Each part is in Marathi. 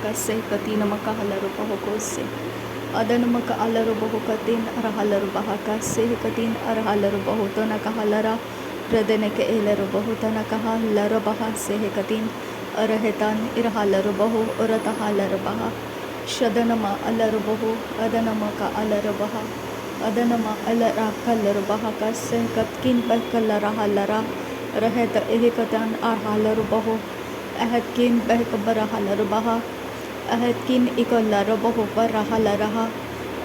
kase katina makahala rubaho kose adana makaala rubaho katin arahala rubaha kase katin arahala rubaho to nakahalara radane ke ela rubaho to nakahala rubaha se katin arahetan irahala rubaho uratahala rubaha shadanama ala rubaho adanama ka ala rubaha adanama ala rakala rubaha kase katkin bakala rahalara रहत ehikatan arhala rubaho ahadkin behkabarahala rubaha ahadkin ikalla rubaho barahala raha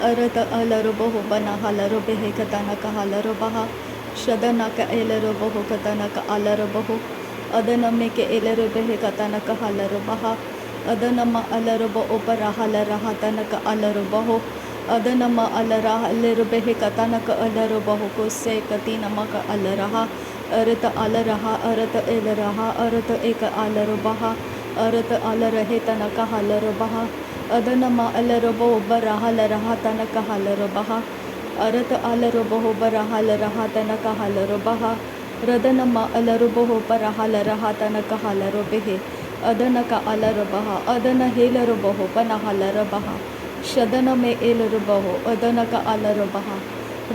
arata ala rubaho banahala rubahe katana kahala rubaha shadana ka ela rubaho katana ka ala rubaho adaname ke ela rubahe katana kahala rubaha adanama ala rubaho barahala raha tanaka ala rubaho adanama ala raha rubahe katana ka ala rubaho ko se katina maka ala raha अरत आल रहा अरत एल रहा अरत एक आल रुबहा अरत आल रहे तनक हाल रुबहा अदनमा अल रुबो बरहाल रहा तनक हाल रुबहा अरत आल रुबो बरहाल रहा तनक हाल रुबहा रदनमा अल रुबो बरहाल रहा तनक हाल रुबहे अदनक आल रुबहा अदन हेल रुबो बनहाल रुबहा शदन में एल रुबो अदनक आल रुबहा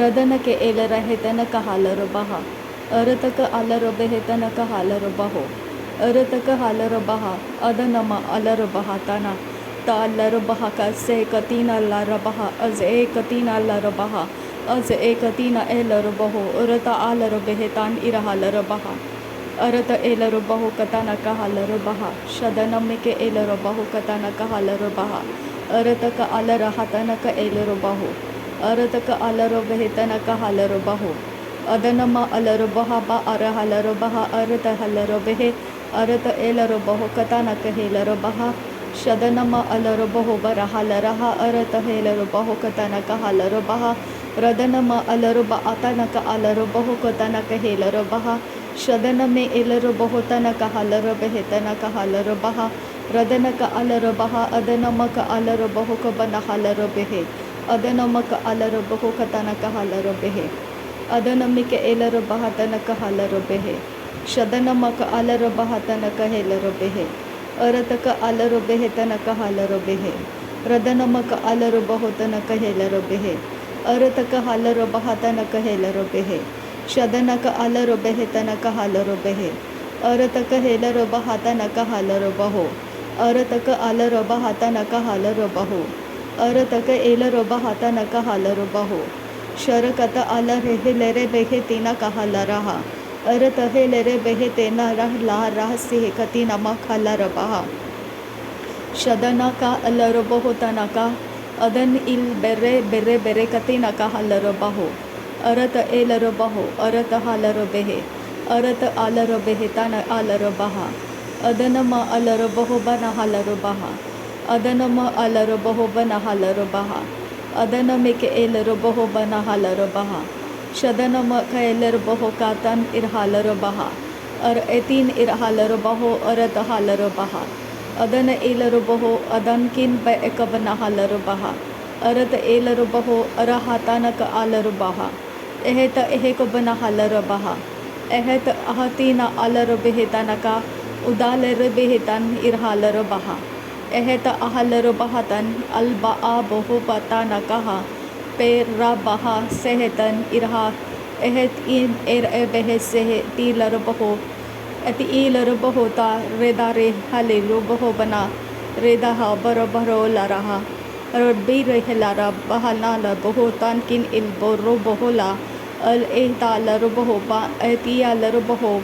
रदन के एल रहे तनक हाल रुबहा अरतक आल रुबहे तनक हाल रुबहो अरतक हाल रुबहा अदनमा अल रुबहा तना ताल रुबहा का से कतीना ला रुबहा अज ए कतीना ला रुबहा अज ए कतीना एल रुबहो अरत आल रुबहे तान इरहाल रुबहा अरत एल रुबहो कताना कहाल रुबहा शदनम के एल रुबहो कताना कहाल रुबहा अरतक आल रहा तनक एल रुबहो अरतक आल रुबहे तनक हाल रुबहो अदनमा अल रुबहा बा अरहल रुबहा अरत हल रुबहे अरत एल रुबहो कताना कहेल रुबहा शदनमा अल रुबहो बरहल रहा अरत हेल रुबहो कताना कहाल रुबहा रदनमा अल रुबा अतनक अल रुबहो कताना कहेल रुबहा शदन में एल रुबहो तनक हल रुबहे तनक हल रुबहा रदनक अल रुबहा अदनमक अल रुबहो क बनहल रुबहे अदनमक अल रुबहो कताना कहाल रुबहे अदनमिक एल रुबहा तनक हाल रुबहे शदनमक अल रुबहा तनक हेल रुबहे अरतक अल रुबहे तनक हाल रुबहे रदनमक अल रुबहो तनक हेल रुबहे अरतक हाल रुबहा तनक हेल रुबहे शदनक अल रुबहे तनक हाल रुबहे अरतक हेल रुबहा तनक हाल रुबहो अरतक अल रुबहा तनक हाल रुबहो अरतक एल रुबहा तनक हाल रुबहो शरकत आल रहे लेरे बेहे तीना कहाला रहा अरत हे लेरे बेहे तेना रह ला रह से कतीना मा खाला रबहा शदना का अल रबहो तना का अदन इल बेरे बेरे बेरे कतीना का हल रबहो अरत एल रबहो अरत हाल रबहे अरत आल रबहे तना आल रबहा अदनमा अल रबहो बना हाल रबहा अदनमा अल रबहो बना हाल रबहा अदनम के एल रुबहो बना हाल रुबहा शदनम का एल रुबहो कातन इरहाल रुबहा और एतीन इरहाल रुबहो अरत हाल रुबहा अदन एल रुबहो अदन किन बैक बना हाल रुबहा अरत एल रुबहो अरहातनक आल रुबहा एहत एहक बना हाल रुबहा एहत अहतीना आल रुबहे तनका उदाल रुबहे तन इरहाल रुबहा एहत अहल रुबहतन अलबा बहु पता न कहा पेर रबहा सेहतन इरहा एहत इन एर बेह सेह तील रुबहो अति ईल रुबहो ता रेदा रे हले रुबहो बना रेदा हा बरो बरो ला रहा रबी रहला रब बहला ला बहु तन किन इल बोरो बहुला अल एहताल रुबहो बा एतियाल रुबहो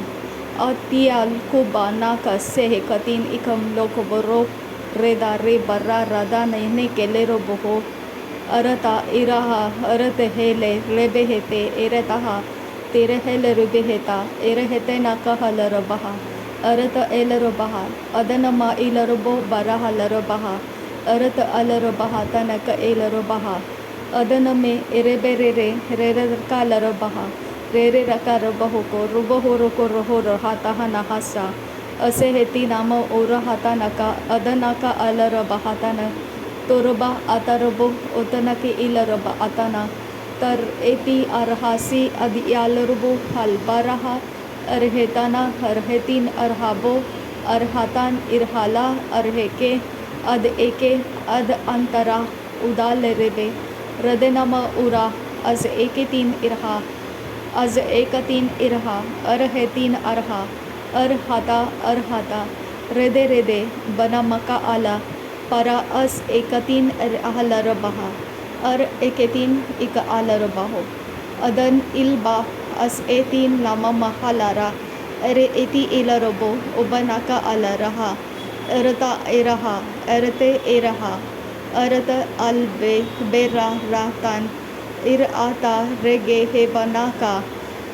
अतियाल कुबा ना का सेह कतीन इकम लोक बोरो रेदा रे बर्रा रदा नहने केले रो बहो अरता इराहा अरत हेले रेबे हेते एरतहा तेरे हेले रुबे हेता एरहते ना कहल रबहा अरत एल रबहा अदनमा इल रबो बरहा लरबहा अरत अल रबहा तनक एल रबहा अदन में एरेबे रे का लरबहा रे रका रबहो को रुबहो रोको रहो रहाता नहासा असे हेती नाम ओरहाता नका अदनाका अल रबहातन तोरबा अतरबो ओतनके इल रब अतना तर एती अरहासी अदियालरबो हलबरहा अरहेताना अरहेतीन अरहाबो अरहातान इरहाला अरहेके अद एके अद अंतरा उदाल रेबे रदनम उरा अज एके तीन इरहा अज एक तीन इरहा अरहे तीन अरहा अरहाता रेदे रेदे बना मका आला परा अस एक तीन अहला रबहा अर एके तीन इक आला रबाहो अदन इल्बा अस ए तीन लामा महालारा अरे एती इला रबो उबनाका आला रहा अरता एरहा अरते एरहा अरत अलबे बेरा रातान इर आता रेगे हे बनाका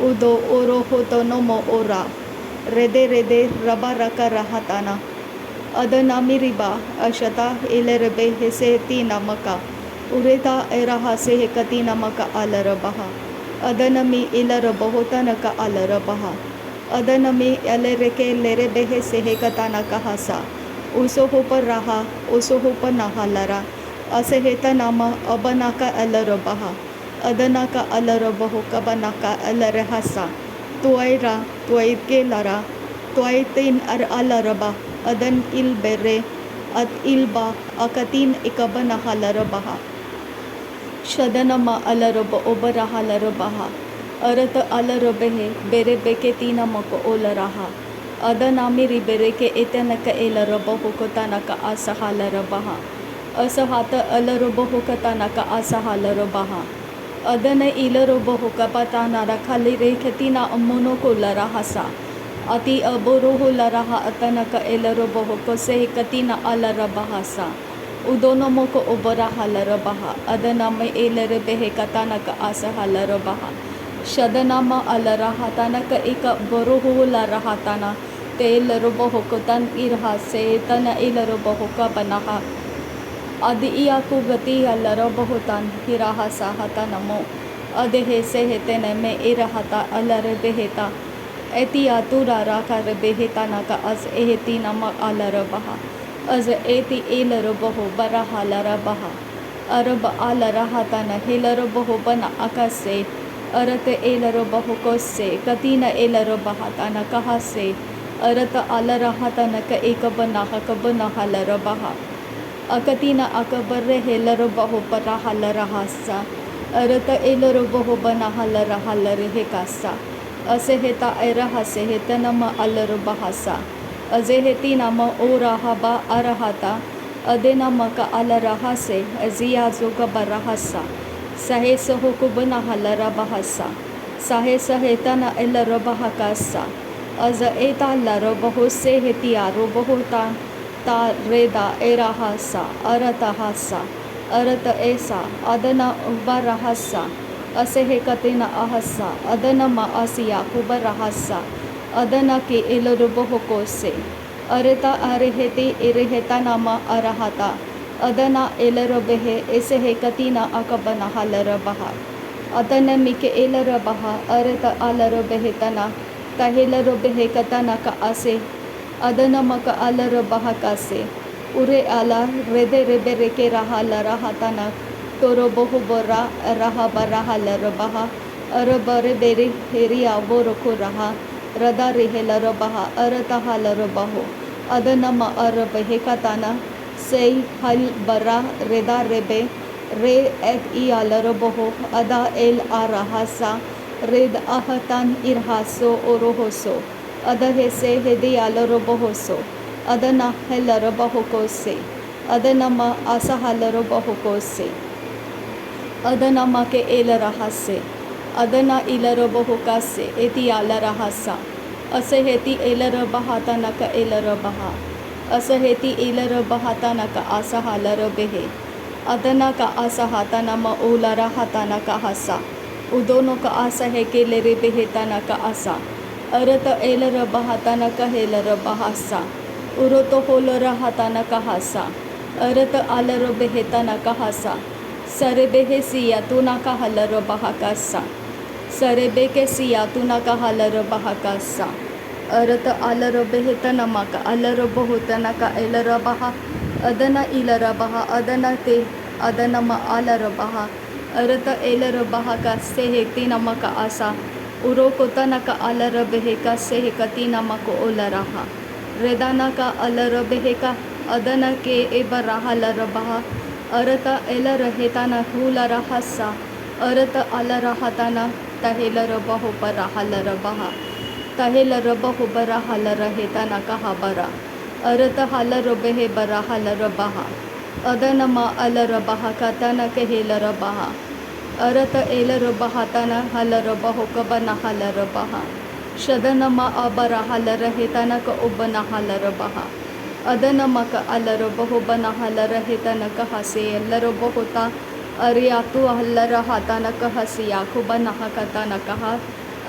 उदो ओरो होतो नोमो ओरा रेदे रेदे रबा रका राहताना अदनामी रिबा अशता इलरबे हेसे तीना मका उरेता एरहा से हे कतीना मका अलरबहा अदनमी इलरबहोतनका अलरबहा अदनमी अलरेके लेरेबे से हे कताना कहासा उसो हो पर रहा उसो हो पर नहालरा असे हेता नामा अबनाका अलरबहा अदनाका अलरबहो कबनाका अलरहसा तुआयरा तुआयके लरा तुआयतीन अर अलरबा अदन इल बेरे अत इल्बा अकतीन इकबना हलरबहा शदनमा अलरब ओबरा हलरबहा अरत अलरबहे बेरे बेके तीना मको ओलरहा अदनामी रिबेरे के एतनक एलरबहो कोतानक असहालरबहा असहात अलरबहो कतानक असहालरबहा अदन इलरबहो कपताना रखली रेखतीना अम्मोनो को लरहसा अति अबोरोहो लरहा अतनक एलरबहो कोसे कतीना अलरबहासा उदोनो मोको ओबरा हलरबहा अदनामे एलरबहे कतानक असहालरबहा शदनामा अलरहातानक एक बरोहो लरहाताना तेलरबहो कोतन इरहा से तन इलरबहो कबनहा अदिया कुगति अलरबहो तन हिराहा साहता नमो अदेहे से हेतेने में इरहता अलरबहेता एतिया तुरा राका रबेहेता नका अज एहती नमक अलरबहा अज एति एलरबहो बरहा लरबहा अरब अलरहाता न हेलरबहो बना अकसे अरत एलरबहो कोसे कतीन एलरबहाता न कहा से अरत अलरहाता न क एक बना कबना हलरबहा अकतीन अकबर हेलरबहो परा हलरहासा अरत एलरबहो बना हलरहा लरहे कासा असे हेता एरहा से हेतनम अलरबहासा अजे हेती नाम ओराहबा अरहाता अदे नमक अलरहा से अजिया जोग बरहसा सहे सहोकुबना हलरबहसा सहे सहेतन एलरबहकासा अज एता लरबहो से हेतिया रोबहोता ता रेदा एराहसा अरतहसा अरत ऐसा अदना उबरहसा असे हे कतेना अहसा अदनमा असिया कुबरहसा अदना के एलरबहो कोसे अरेता अरेहेते इरेहेता नामा अरहता अदना एलरबहे ऐसे हे कतीना अकबना हलरबहा अदन मिके एलरबहा अरत अलरबहेतना तहेलरबहे कतना का असे अदनमक अलरबहा कासे उरे आला रेदे रेबे रेके रहा लरहातना तोरो बहु बरा रहा बरहा लरबहा अरबरे बेरे हेरिया बोरको रहा रदा रेहे लरबहा अरतहा लरबहो अदनमा अरबहे कताना से हल बरा रेदा रेबे रे एत इया लरबहो अदा एल आरहासा रेद आहतान इरहासो ओरोहोसो अदहे से हेदिया लरबहोसो अदना हेलरबहोकोसे अदनमा असहा लरबहोकोसे अदनमा के एलरहासे अदना इलरबहोकासे एतिया लरहासा असहेति एलरबहाता नक एलरबहा असहेति एलरबहाता नक असहा लरबहे अदना का असहाता नम ओलरहाता नक हसा उदोनो का असहे के लेरेबहेता नक असा अरत एलरबहाता नक हेलरबहासा उरोतो होलरहाता नक हसा अरत अलरबहेता नक हसा सरेबेहे सिया तू नका हलरबहाकासा सरेबे के सिया तू नका हलरबहाकासा अरत अलरबहेता नमक अलरबहोता नका एलरबहा अदना इलरबहा अदना ते अदनमा अलरबहा अरत एलरबहाका से हेक्ति नमक आसा उरो कोता नका अलरबहेका से हेकति नमक ओलरहा रेदाना का अलरबहेका adana ke ebara halarabaha arata elara hetana hulara hassa arata alara hatana tahelara bahu para halarabaha tahelara bahu bara halara hetana kahabara arata halara behe bara halarabaha adanama alarabaha katana kehelarabaha arata elarabaha tana halarabahu kabana halarabaha ಶದನಮ ಅಬರ ಹಲರ ಹಿತನಕ ಒಬ್ಬನ ಹಲರಬಹ ಅದನಮಕ ಅಲರಬಹುಬನ ಹಲರ ಹಿತನಕ ಹಸೆ ಎಲ್ಲರಬಹುತ ಅರಿಯಾತು ಹಲ್ಲರ ಹತನಕ ಹಸಿಯಾಕುಬನ ಹಕತನಕ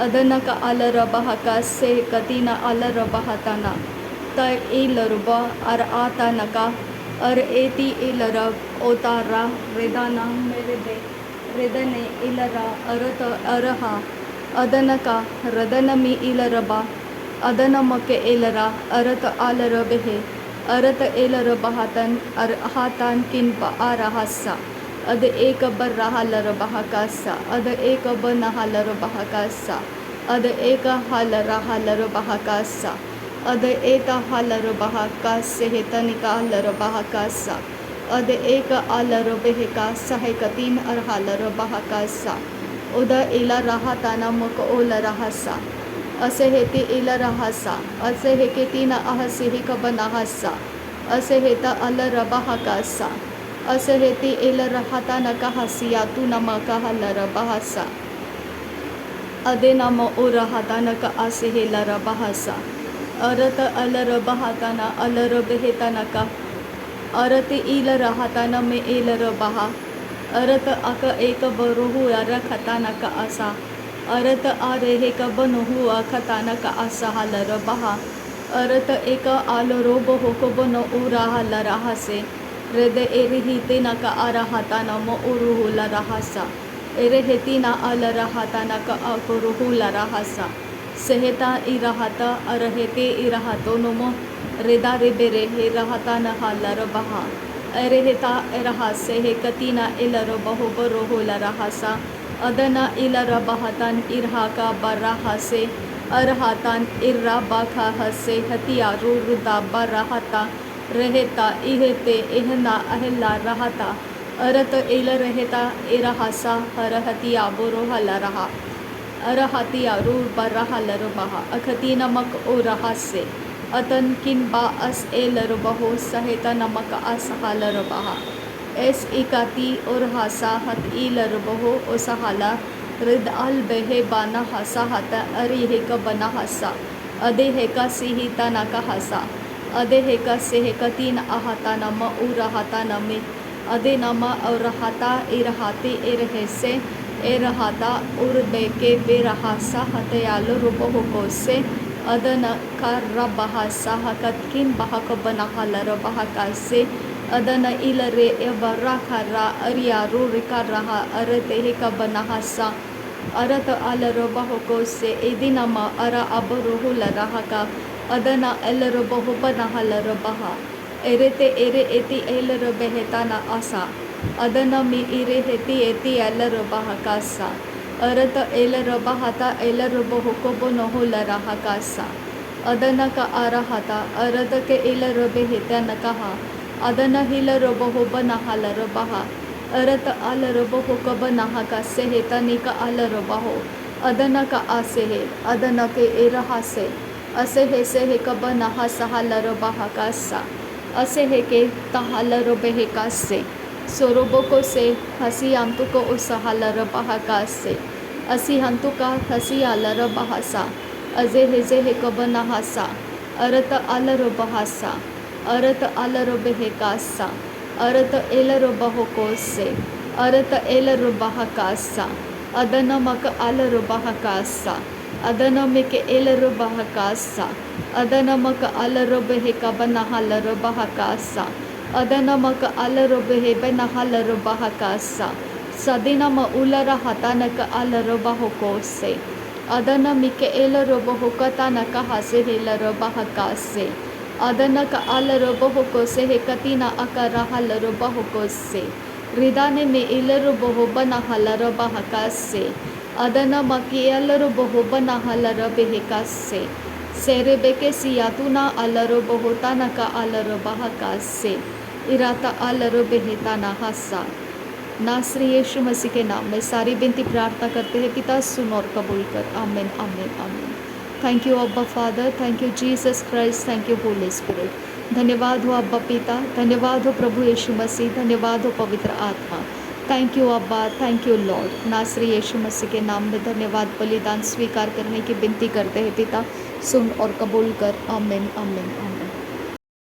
ಅದನಕ ಅಲರಬಹ ಕಸೆ ಕತಿನ ಅಲರಬಹತನ ತ ಇಲರುಬ ಅರ್ ಆತನಕ ಅರ್ ಏತಿ ಇಲರ ಓತಾರ ರಿದನ ಮೆರೆದೆ ರಿದನೆ ಇಲರ ಅರತ ಅರಹ ಅದನಕ ರದನಮಿ ಇಲರಬ ಅದನಮಕ್ಕೆ ಏಲರ ಅರತ ಆಲರ ಬೆಹೆ ಅರತ ಏಲರ ಬಹತನ್ ಅರ್ ಹಾತಾನ್ ಕಿನ್ಪ ಆರಹಸ್ಸ ಅದ ಏಕಬ್ಬರ್ ರಹಲರ ಬಹಕಸ್ಸ ಅದ ಏಕಬ್ಬ ನಹಲರ ಬಹಕಸ್ಸ ಅದ ಏಕ ಹಾಲರ ಹಲರ ಬಹಕಸ್ಸ ಅದ ಏತ ಹಾಲರ ಬಹಕಸ್ಸೆ ಹೆತನಿಕ ಆಲರ ಬಹಕಸ್ಸ ಅದ ಏಕ ಆಲರ ಬೆಹಕ ಸಹಕತೀನ್ ಅರ್ ಹಾಲರ ಬಹಕಸ್ಸ उदा इला राहताना मक ओला राहसा असे हे ती इला राहसा असे हे के तीना आहसी ही कबना हसा असे हे ता अल रबा हकासा असे हे ती इला राहताना का हसिया तू नमा का हल रबा हसा अदे नाम ओ राहताना का असे हे ला रबा हसा अरत अल रबा हताना अल रबे हेताना का अरत इला राहताना में इल रबा अरत अक एक बरोहु अर खतानक असा अरत आरे हे क बनहु अखतानक असा हलर बहा अरत एक आलो बहो को बनो उरा हलर हसे रेद एरिहि तेनक अरहतान म उरुहु लरहसा एरेहेतिना अलरहतानक अकुरुहु लरहसा सेहता इरहता अरहेते इरहतो नमो रेदा रे बेरे हे रहतान हलर बहा अरेहता एरहासे हे कतीना इलर बहु बरोहो लरहसा अदना इलर बहतान इरहाका बरहसे अरहतान इर्रा बाखा हसे हतिया रुदा बरहता रहता इहते इहना अहला रहता अरत इल रहता इरहसा हरहतिया बोरोह लरहा अरहतिया रू बरहा लरबहा अखतीना मक ओ रहसे अतन किन बा अस एलर बहो सहेता नमक अस हालर बहा एस इकाती और हासा हत इलर बहो ओ सहाला रिद अल बेहे बाना हसा हत अरि हे क बना हसा अदे हे का सिही तना का हसा अदे हे का से हे कतीन आहता नम उरहता नमे अदे नमा और हता इरहाते इरहसे इरहता उर बेके बेरहासा हत यालो रुबहो को से अदन कर बहसा हकतकिन बहक बनहलर बहकासे अदन इलरे एबरा खरा अरिया रूरिका रहा अरते हे क बनहसा अरत अलर बहको से एदिनम अर अबरुहु लरहका अदन एलर बहु बनहलर बहा एरेते एरे एति एलर बेहताना असा अदन मि इरे हेति एति एलर बहकासा अरत एलर बहता एलर बहुको बनहु लरहकासा अदन का आरहता अरत के एलर बेहतन कहा अदन हिलर बहु बनहलर बहा अरत अलर बहु क बनहका सेहतनिक अलर बहो अदन का आसे है अदन के एरहासे असे हे से हे क बनहा सहलर बहकासा असे हे के तहलर बेहकासे सोरोबको से हसी अंतु को उसहलर बहकासे असी हंतु का हसी अलर बहसा अजे हेजे हे क बनहसा अरत अलर बहसा अरत अलर बेहकासा अरत एलर बहकोसे अरत एलर बहकासा अदनमक अलर बहकासा अदनमिक एलर बहकासा अदनमक अलर बेहक बनहलर बहकासा अदनमक अलर बेहे बनहलर बहकासा सदिनम उलर हतानक अलर बहकोसे अदनमिक एलर बहकतानक हसे हेलर बहकासे अदनक अलर बहकोसे हे कतीना अकर हलर बहकोसे रिदाने में इलर बहु बनहलर बहकासे अदनमक एलर बहु बनहलर बेहकासे Serebeke siyatuna alaro bohotana ka alaro bahaka से इराता अलरो बेहता ना हसा। नासरी यीशु मसीह के नाम में सारी विनती प्रार्थना करते हैं पिता, सुन और कबूल कर। आमीन आमीन आमीन। थैंक यू अब्बा father, thank you Jesus Christ, thank you Holy spirit. धन्यवाद हो अब्बा पिता, धन्यवाद हो प्रभु यीशु मसीह, धन्यवाद हो पवित्र आत्मा। थैंक यू अब्बा, थैंक यू लॉर्ड। नासरी यीशु मसीह के नाम में धन्यवाद। बलिदान स्वीकार करने की विनती करते हैं पिता, सुन और कबूल कर। आमीन आमीन आमीन।